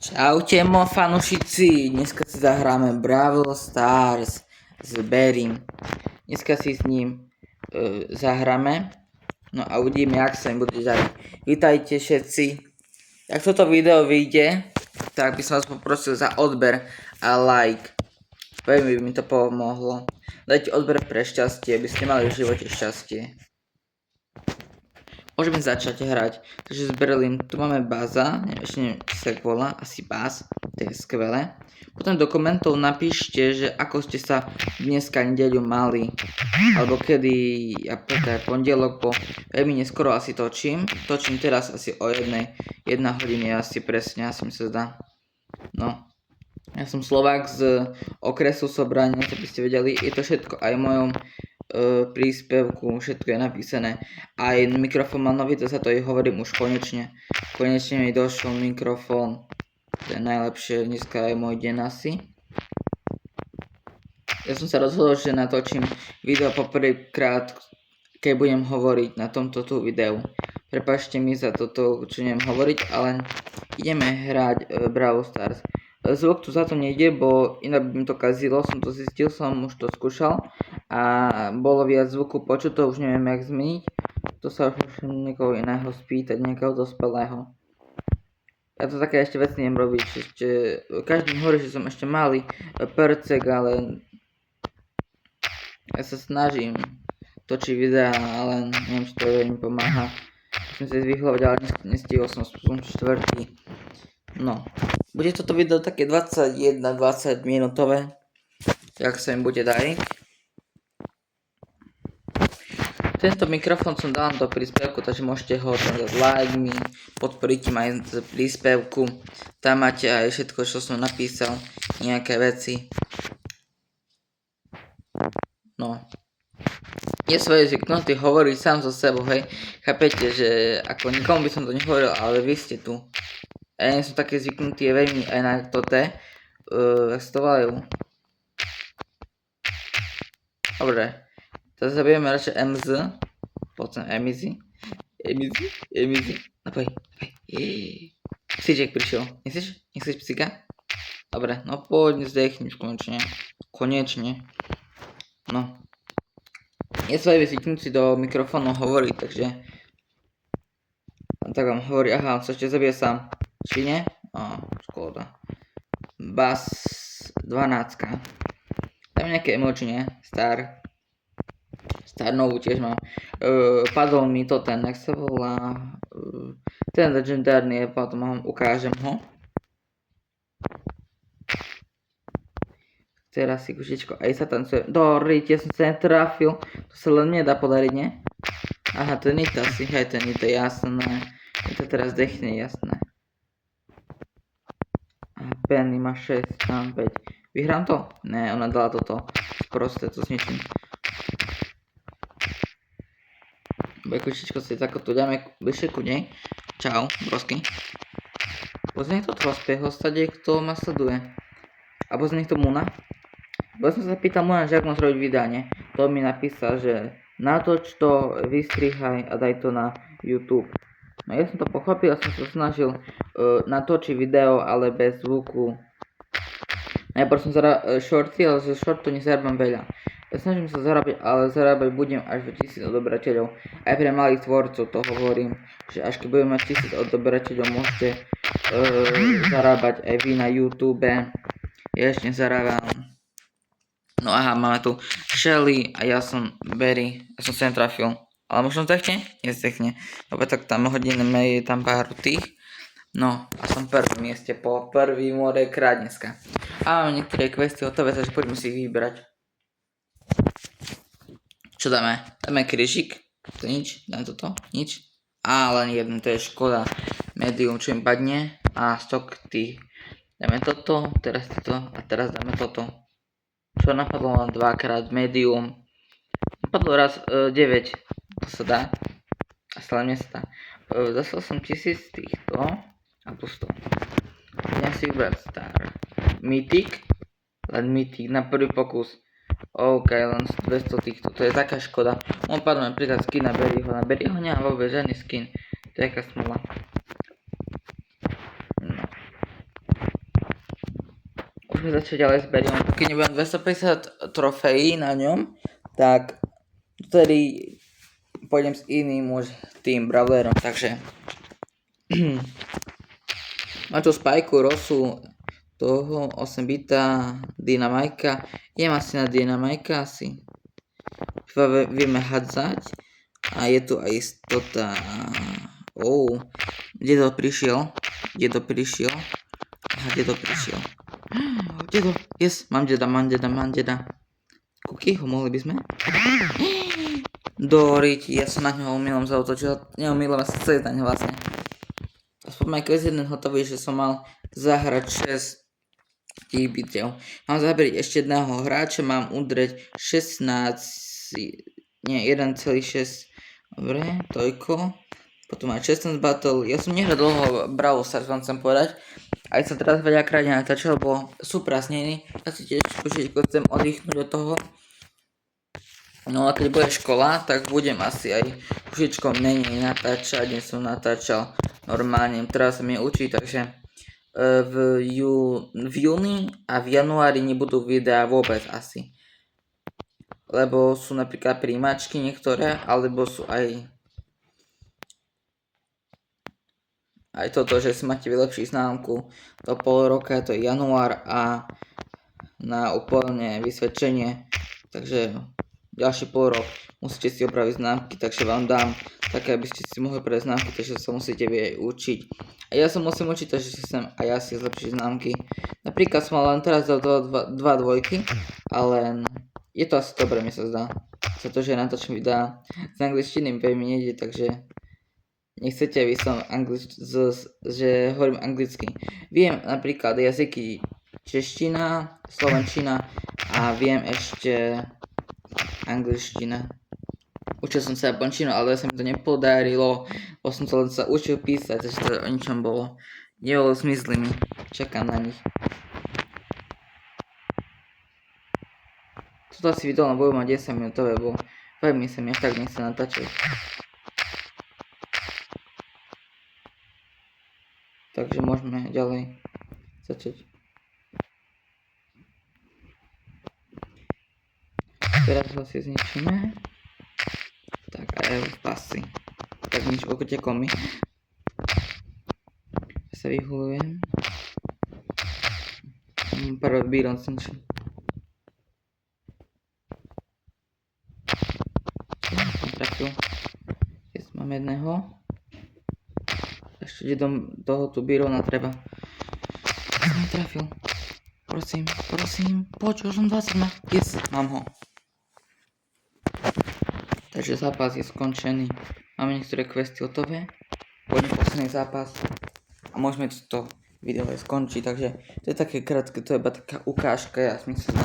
Čaute fanušici, dneska si zahráme Brawl Stars s Berrym. Dneska si s ním zahráme, no a uvidíme, jak sa im bude dať. Vítajte všetci. Ak toto video vyjde, tak by som vás poprosil za odber a like. Veľmi by mi to pomohlo. Dajte odber pre šťastie, aby ste mali v živote šťastie. Môžeme začať hrať. Takže s Berrym, tu máme Baza, ešte neviem, či sa volá, asi Baz, to je skvelé. Potom do komentov napíšte, že ako ste sa dneska nedeľu mali, alebo kedy, ja pondelok, po veľmi neskoro asi točím teraz asi o 1 hodine asi presne, asi mi sa zdá. No, ja som Slovák z okresu Sobrania, to by ste vedeli, je to všetko aj v mojom príspevku, všetko je napísané. Aj mikrofón mal nový, to sa to aj hovorím už konečne. Konečne mi došiel mikrofón. To je najlepšie, dneska je môj deň asi. Ja som sa rozhodol, že natočím video poprvýkrát, keď budem hovoriť na tomto tu videu. Prepáčte mi za toto, čo neviem hovoriť, ale ideme hrať Brawl Stars. Zvuk tu za to nejde, bo inak by mi to kazilo, som to zistil, som už to skúšal a bolo viac zvuku počuť, to už neviem jak zmeniť. To sa už musím niekoho iného spýtať, nejakého dospelého. Ja to také ešte veci neviem robiť, ešte každý mi hovorí, že som ešte malý percek, ale ja sa snažím točiť videá, ale neviem, či to veľmi pomáha. Som si zvyhľovať, ale nestihol som štvrtý. No, bude toto video také 21-20 minútové, jak sa im bude dariť. Tento mikrofón som dal do príspevku, takže môžete ho tam dať like mi, podporiť ma aj z príspevku. Tam máte aj všetko, čo som napísal, nejaké veci. No. Je svoje zvyknutý hovoriť sám so sebou, hej. Chápete, že ako nikomu by som to nehovoril, ale vy ste tu. Ja nie som taký zvyknutý, je veľmi aj na toto, jak sa to volajú. Dobre, teraz sa budeme radšej MZ, potom Emizy, napoj. Psíček prišiel, nechceš psíka? Dobre, no poď, zdechniš konečne, no. Je svoje zvyknutý do mikrofónu hovoriť, takže tak vám hovorí, aha, on sa ešte zabije sám. Či nie? Škoda. Baz 12. Tam nejaké emoji, nie? Star novú tiež mám. Padol mi to ten, jak sa volá. Ten legendárny, potom vám ukážem ho. Teraz si kušičko, aj sa tancuje. Dorite, som sa netrafil. To sa len nedá podariť, nie? Aha, to je Nita asi, hej, to je Nita, jasné. To teraz dechne, jasné. Penny má 6, tam 5. Vyhrám to? Ne, ona dala toto. Proste to zničím. Bekučičko si takto dáme bližšie ku nej. Čau, brosky. Pozri to prospech, stade, kto ma sleduje. A pozri to Muna. Bo som sa pýtal Muna, že ak mám zrobiť videa, nie? To mi napísal, že natoč to, vystrihaj a daj to na YouTube. No ja som to pochopil, som sa snažil natočiť video, ale bez zvuku. Najprv som shorty, ale zo shortu nezarábam veľa. Ja snažím sa zarábať, ale zarábať budem až do 1000 odoberateľov. Aj pre malých tvorcov to hovorím, že až keď budem mať 1000 odoberateľov, môžete zarábať aj vy na YouTube. Ja ešte nezarábam. No aha, máme tu Shelly a ja som Berry, ja som sa netrafil. Ale možno zdechne? Nezdechne. Dobre, tak tam hodíme tam pár tých. No, a som v prvom mieste po prvý more krát dneska. A máme niektoré questy hotové, takže poďme si ich vybrať. Čo dáme? Dáme krížik. To nič? Dáme toto? Nič? Len jeden, to je škoda. Medium, čo im padne. A stok tých. Dáme toto, teraz toto a teraz dáme toto. Čo napadlo len dvakrát medium. Napadlo raz 9. To sa dá. A stále mne sa dá. Dostal som 1000 týchto. A plus to. Idem si vybrať Star. Mythic. Len Mythic na prvý pokus. OK, len 200 týchto. To je taká škoda. On padol napríklad skin na Berryho. Na Berryho nemám vôbec žiadny skin. To je jaká smola. No. môžeme začať ďalej s Beriom. Keď nebudem 250 trofejí na ňom, tak vtedy pôjdem s iným už tým brawlerom, takže mám tu Spajku, Rosu, toho 8 bita, Dynamajka. Jem asi na Dynamajka asi. Vieme hádzať. A je tu aj istota. Dedo prišiel. Aha, dedo prišiel. Dedo, yes, mám deda. Kuky, ho mohli by sme? Doriť, ja som na ňo omylom zautočil. Neomylom, ja som chcel na ňo vlastne. Aspoň aj quest 1 hotový, že som mal zahrať 6 tých bitev. Mám zabrať ešte jedného hráča, mám udrieť 1,6. Dobre, toľko. Potom aj 16 battle. Ja som nehral dlho Brawl Stars, vám chcem povedať. Aj sa teraz veľakrát natáčal, lebo sú prázdniny. Ja si tiež chcem oddychnúť od toho. No a keď bude škola, tak budem asi aj trošičko menej natáčať, dnes som natáčal normálne, teraz sa mi učí, takže v júni a v januári nebudú videá vôbec asi. Lebo sú napríklad príjmačky niektoré, alebo sú aj toto, že si máte vylepšiť známku do pol roka, to je január a na úplne vysvedčenie, takže ďalší pol rok musíte si opraviť známky, takže vám dám také, aby ste si mohli opraviť známky, takže sa musíte aj učiť. A ja sa musím učiť, takže si chcem aj ja si zlepšiť známky. Napríklad som mal len teraz dal 2 dvojky, ale je to asi dobre, mi sa zdá. Za to, že natáčam videa z angličtiny veľmi nejde, takže nechcete, aby som že hovorím anglicky. Viem napríklad jazyky čeština, slovenčina a viem ešte angličtina. Učil som sa japončinu, ale sa mi to nepodarilo. Som to len sa učil písať, takže to o ničom bolo. Nebolo zmysly mi. Čakám na nich. Toto asi video budú mať 10 minútové, bo veľmi sa mi až tak nechce natáčať. Takže môžeme ďalej začať. Teraz ho si zničíme. Tak aj pasy. Tak nič, utekol mi. Sa vyhľujem. Prvý Byron zničil. Trafil. Yes, mám jedného. Ešte do tohoto Byrona treba. Som trafil. Prosím, poď, už som 20. Yes, mám ho. Takže zápas je skončený. Máme niektoré questy hotové. Poďme posledný zápas. A môžeme to video aj skončiť. Takže to je také krátke, to je iba taká ukážka, ja myslím.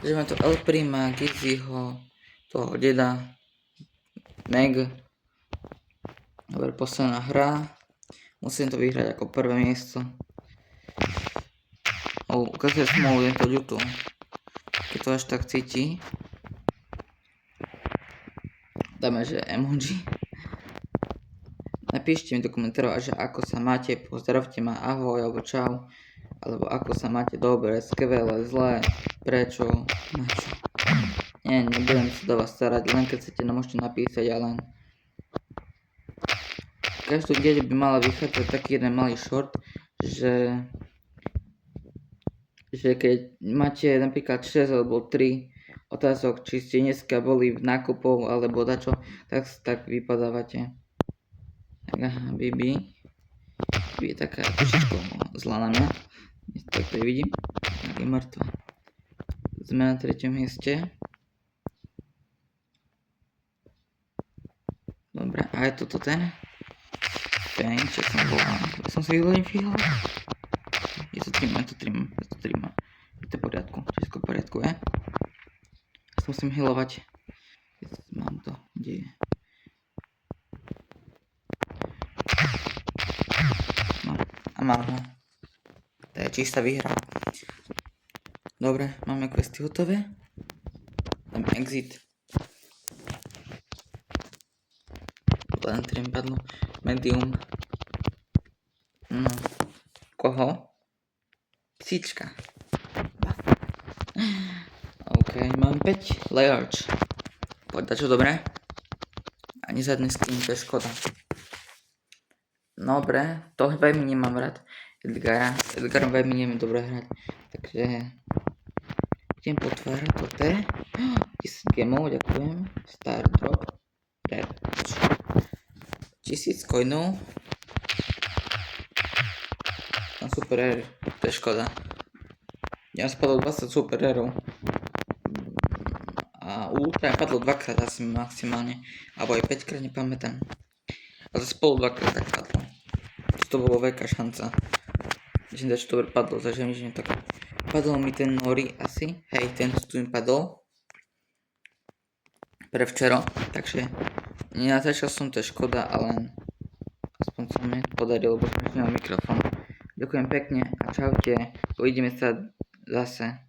Takže máme tu El Prima, Gizzyho, toho deda, Meg. Dobre, posledná hra. Musím to vyhrať ako prvé miesto. Ukazuje smolu tento YouTube. Keď to až tak cíti. Dáme, že emoji. Napíšte mi do komentárov, že ako sa máte, pozdravte ma, ahoj, alebo čau. Alebo ako sa máte, dobre, skvelé, zlé, prečo, na čo. Nie, nebudem sa do vás starať, len keď chcete, môžete napísať, ale každú deň by mala vychádzať taký jeden malý short, že keď máte napríklad 6 alebo 3 otázok, či ste dneska boli v nákupov alebo dačo, tak vypadávate. Tak aha, Bibi je taká trošičku zlá na mňa, tak to vidím, tak je mŕtva. Sme na 3. mieste. Dobre, a je toto ten? Čo som bol, som si vyhľadil. Je to trimma. Je to v poriadku, všetko v poriadku, je? Ja sa musím healovať. Mám to, kde je? No, a mám ho. To je čistá výhra. Dobre, máme questy hotové. Dáme exit. Len 3 padlo. Medium. No. 1000. OK, mám 5 layers. Poď čo dobré? Ani zadný skin, to je škoda. Dobre, to veľmi nemám rád. Edgarom veľmi neviem dobre hrať. Takže idem potvárať toto. 1000 gemov, ďakujem. Star drop. 1000 coinov. Na super rare, to je škoda. Ja spadol 20 super rarov. A ultra padlo 2-krát asi maximálne. Alebo aj 5-krát, nepamätám. Ale spolu 2-krát tak padlo. To bolo veľká šanca. Myslím, že to dobre padlo, takže nič tak. Padol mi ten Nori asi. Hej, tento tu mi padol. Pre včera, takže nenatáčal som, to je škoda, ale aspoň sa mi podarilo, lebo som nemal mikrofón. Ďakujem pekne a čaute. Uvidíme sa zase.